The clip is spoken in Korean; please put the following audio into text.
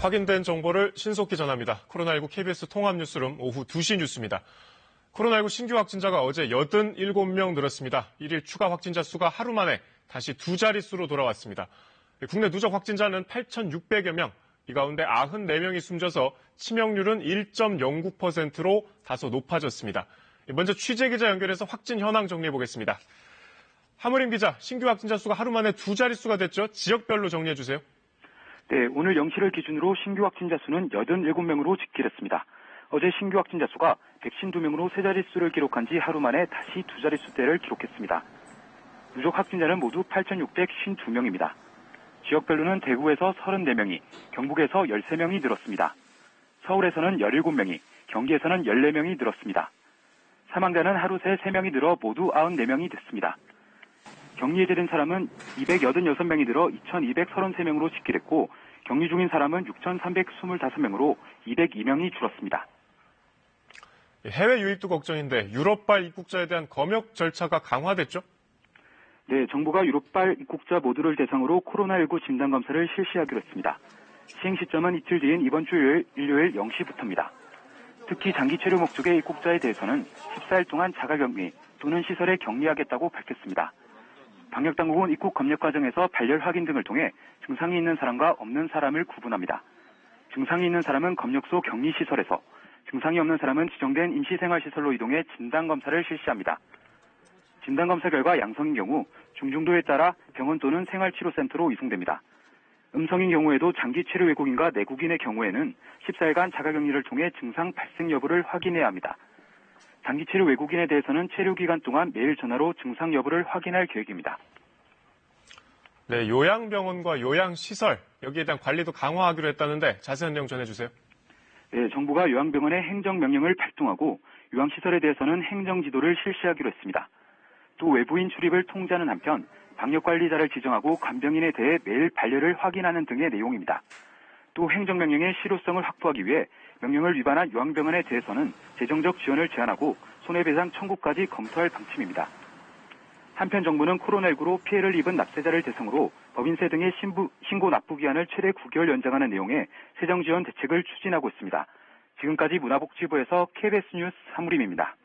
확인된 정보를 신속히 전합니다. 코로나19 KBS 통합뉴스룸 오후 2시 뉴스입니다. 코로나19 신규 확진자가 어제 87명 늘었습니다. 1일 추가 확진자 수가 하루 만에 다시 두 자릿수로 돌아왔습니다. 국내 누적 확진자는 8,600여 명, 이 가운데 94명이 숨져서 치명률은 1.09%로 다소 높아졌습니다. 먼저 취재기자 연결해서 확진 현황 정리해보겠습니다. 하무림 기자, 신규 확진자 수가 하루 만에 두 자릿수가 됐죠? 지역별로 정리해주세요. 네, 오늘 0시를 기준으로 신규 확진자 수는 87명으로 집계됐습니다. 어제 신규 확진자 수가 152명으로 세 자릿수를 기록한 지 하루 만에 다시 두 자릿수대를 기록했습니다. 누적 확진자는 모두 8,652명입니다. 지역별로는 대구에서 34명이, 경북에서 13명이 늘었습니다. 서울에서는 17명이, 경기에서는 14명이 늘었습니다. 사망자는 하루 새 3명이 늘어 모두 94명이 됐습니다. 격리 해제된 사람은 286명이 늘어 2,233명으로 집계됐고 격리 중인 사람은 6,325명으로 202명이 줄었습니다. 해외 유입도 걱정인데 유럽발 입국자에 대한 검역 절차가 강화됐죠? 네, 정부가 유럽발 입국자 모두를 대상으로 코로나19 진단검사를 실시하기로 했습니다. 시행 시점은 이틀 뒤인 이번 주 일요일 0시부터입니다. 특히 장기 체류 목적의 입국자에 대해서는 14일 동안 자가격리 또는 시설에 격리하겠다고 밝혔습니다. 방역당국은 입국 검역 과정에서 발열 확인 등을 통해 증상이 있는 사람과 없는 사람을 구분합니다. 증상이 있는 사람은 검역소 격리시설에서, 증상이 없는 사람은 지정된 임시생활시설로 이동해 진단검사를 실시합니다. 진단검사 결과 양성인 경우 중증도에 따라 병원 또는 생활치료센터로 이송됩니다. 음성인 경우에도 장기 체류 외국인과 내국인의 경우에는 14일간 자가격리를 통해 증상 발생 여부를 확인해야 합니다. 장기 체류 외국인에 대해서는 체류 기간 동안 매일 전화로 증상 여부를 확인할 계획입니다. 네, 요양병원과 요양시설, 여기에 대한 관리도 강화하기로 했다는데 자세한 내용 전해주세요. 네, 정부가 요양병원에 행정명령을 발동하고 요양시설에 대해서는 행정지도를 실시하기로 했습니다. 또 외부인 출입을 통제하는 한편 방역관리자를 지정하고 간병인에 대해 매일 발열을 확인하는 등의 내용입니다. 또 행정명령의 실효성을 확보하기 위해 명령을 위반한 요양병원에 대해서는 재정적 지원을 제한하고 손해배상 청구까지 검토할 방침입니다. 한편 정부는 코로나19로 피해를 입은 납세자를 대상으로 법인세 등의 신고 납부 기한을 최대 9개월 연장하는 내용의 세정지원 대책을 추진하고 있습니다. 지금까지 문화복지부에서 KBS 뉴스 하무림입니다.